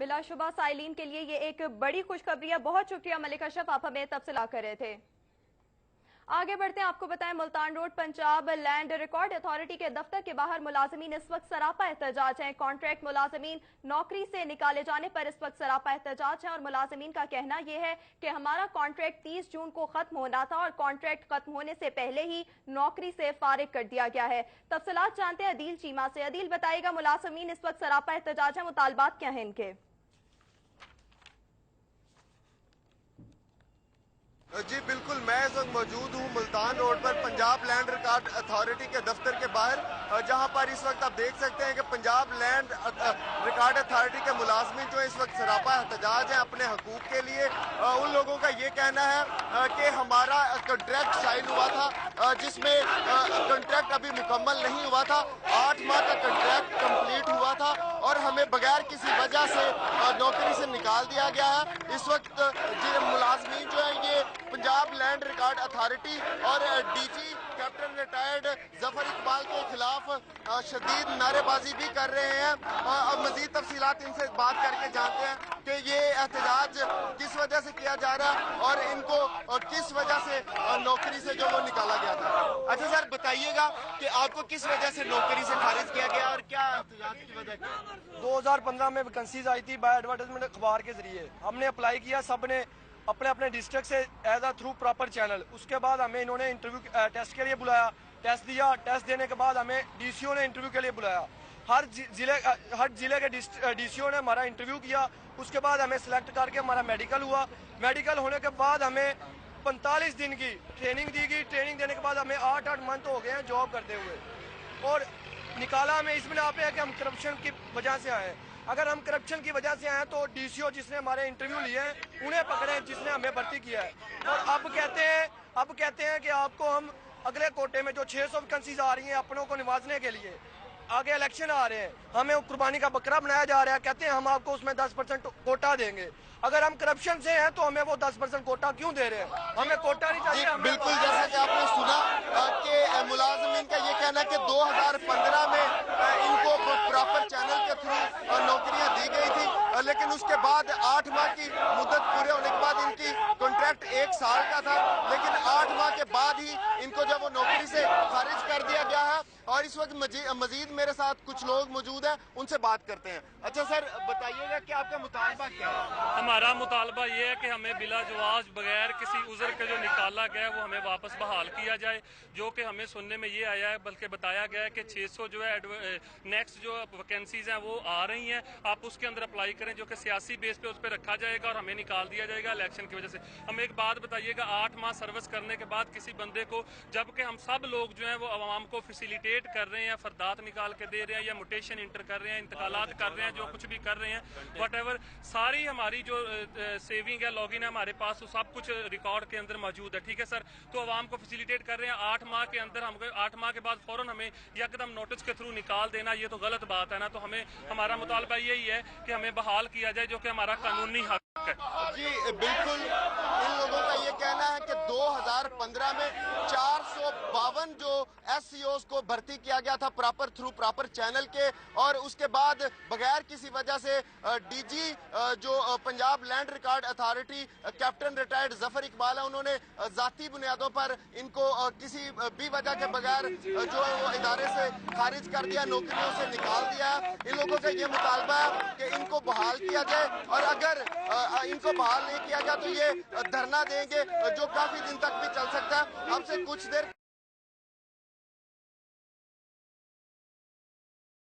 बिलाशुबा साइलिन के लिए ये एक बड़ी खुशखबरी है। बहुत शुक्रिया मलिक अशरफ, आप हमें तफसीलात कर रहे थे। आगे बढ़ते हैं, आपको बताएं Multan road Punjab land record authority के दफ्तर के बाहर मुलाजमीन इस वक्त सरापा एहतजाज हैं। कॉन्ट्रैक्ट मुलाजमीन नौकरी से निकाले जाने पर इस वक्त सरापा एहतजाज है और मुलाजमीन का कहना यह है कि हमारा कॉन्ट्रैक्ट 30 जून को खत्म होना था और कॉन्ट्रैक्ट खत्म होने से पहले ही नौकरी से फारिग कर दिया गया है। तफसीलात जानते हैं अदील चीमा से। अदील, बताइएगा मुलाजमीन इस वक्त सरापा एहतजाज है, मुतालबात क्या है इनके? जी बिल्कुल, मैं इस वक्त मौजूद हूँ मुल्तान रोड पर पंजाब लैंड रिकॉर्ड अथॉरिटी के दफ्तर के बाहर, जहाँ पर इस वक्त आप देख सकते हैं कि पंजाब लैंड रिकॉर्ड अथॉरिटी के मुलाजमीन जो इस वक्त सरापा एहतजाज हैं अपने हकूक के लिए। उन लोगों का ये कहना है कि हमारा कंट्रैक्ट साइन हुआ था जिसमें कंट्रैक्ट अभी मुकम्मल नहीं हुआ था। 8 माह का कंट्रैक्ट कंप्लीट हुआ था और हमें बगैर किसी वजह से नौकरी से निकाल दिया गया है। इस वक्त मुलाजमीन जो है ये पंजाब लैंड रिकॉर्ड अथॉरिटी और DG captain retired Zafar Iqbal के खिलाफ शदीद नारेबाजी भी कर रहे हैं। अब मजीद तफसीलात इनसे बात करके जानते हैं कि ये एहतजाज किस वजह से किया जा रहा है और इनको किस वजह से नौकरी से जो वो निकाला गया था। अच्छा सर, बताइएगा कि आपको किस वजह से नौकरी से खारिज किया गया और क्या एहतजाज की वजह क्या? 2015 में वैकेंसीज आई थी बाय एडवर्टाइजमेंट अखबार के जरिए, हमने अप्लाई किया, सब ने अपने अपने डिस्ट्रिक्ट से as a through proper channel. उसके बाद हमें इन्होंने इंटरव्यू टेस्ट के लिए बुलाया, टेस्ट दिया, टेस्ट देने के बाद हमें डीसीओ ने इंटरव्यू के लिए बुलाया। हर जिले के डीसीओ ने हमारा इंटरव्यू किया। उसके बाद हमें सिलेक्ट करके हमारा मेडिकल हुआ। मेडिकल होने के बाद हमें 45 दिन की ट्रेनिंग दी गई। ट्रेनिंग देने के बाद हमें 8 मंथ हो गए हैं जॉब करते हुए और निकाला हमें इस बिना पे है कि हम करप्शन की वजह से आए हैं। अगर हम करप्शन की वजह से आए तो डीसीओ जिसने हमारे इंटरव्यू लिए हैं उन्हें पकड़े जिसने हमें भर्ती किया है। और अब कहते हैं कि आपको हम अगले कोटे में जो 600 वैकेंसीज आ रही हैं अपनों को निवाजने के लिए, आगे इलेक्शन आ रहे हैं, हमें कुर्बानी का बकरा बनाया जा रहा है। कहते हैं हम आपको उसमें 10% कोटा देंगे। अगर हम करप्शन से हैं तो हमें वो 10% कोटा क्यों दे रहे हैं? हमें कोटा नहीं चाहिए। बिल्कुल, जैसा कि आपने सुना कि मुलाजमीन का ये कहना है कि 2015 में इनको प्रॉपर चैनल के थ्रू नौकरियां दी गई थी, लेकिन उसके बाद 8 माह की मुद्दत पूरे होने के बाद इनकी कॉन्ट्रैक्ट 1 साल का था, लेकिन 8 माह के बाद ही इनको जब वो नौकरी से खारिज कर दिया गया है। और इस वक्त मजीद मेरे साथ कुछ लोग मौजूद हैं, उनसे बात करते हैं। अच्छा सर, बताइएगा कि आपका मुतालबा क्या है? हमारा मुतालबा ये है कि हमें बिला जवाज बगैर किसी उज़र के जो निकाला गया है वो हमें वापस बहाल किया जाए, जो कि हमें सुनने में ये आया है, बल्कि बताया गया है कि 600 जो है नेक्स्ट जो वैकेंसीज हैं वो आ रही हैं, आप उसके अंदर अप्लाई करें, जो कि सियासी बेस पे उस पर रखा जाएगा और हमें निकाल दिया जाएगा इलेक्शन की वजह से। हम एक बात बताइएगा, 8 माह सर्विस करने के बाद किसी बंदे को, जबकि हम सब लोग जो हैं वो आवाम को फैसिलिटेट कर रहे हैं, फरदात निकाल के दे रहे हैं या मुटेशन इंटर कर रहे हैं, इंतकालात कर रहे हैं, जो कुछ भी कर रहे हैं, वट सारी हमारी जो सेविंग है, लॉगिन है हमारे पास, तो सब कुछ रिकॉर्ड के अंदर मौजूद है। ठीक है सर, तो आवाम को फैसिलिटेट कर रहे हैं। 8 माह के अंदर हम 8 माह के बाद फौरन हमें यकदम नोटिस के थ्रू निकाल देना, ये तो गलत बात है ना। तो हमें हमारा मुतालबा यही है कि हमें बहाल किया जाए, जो कि हमारा कानूनी हक है। जी बिल्कुल, इन लोगों का ये कहना है कि 2015 में 452 जो SCOs को भर्ती किया गया था प्रॉपर चैनल के, और उसके बाद बगैर किसी वजह से डीजी जो Punjab land record authority captain retired Zafar Iqbal है, उन्होंने जाती बुनियादों पर इनको किसी भी वजह के बगैर जो वो इदारे से खारिज कर दिया, नौकरियों से निकाल दिया। इन लोगों का ये मुतालबा है कि इनको बहाल किया जाए, और अगर इनको बहाल नहीं किया गया तो ये धरना देंगे जो काफी दिन तक भी चल सकता है। अब से कुछ देर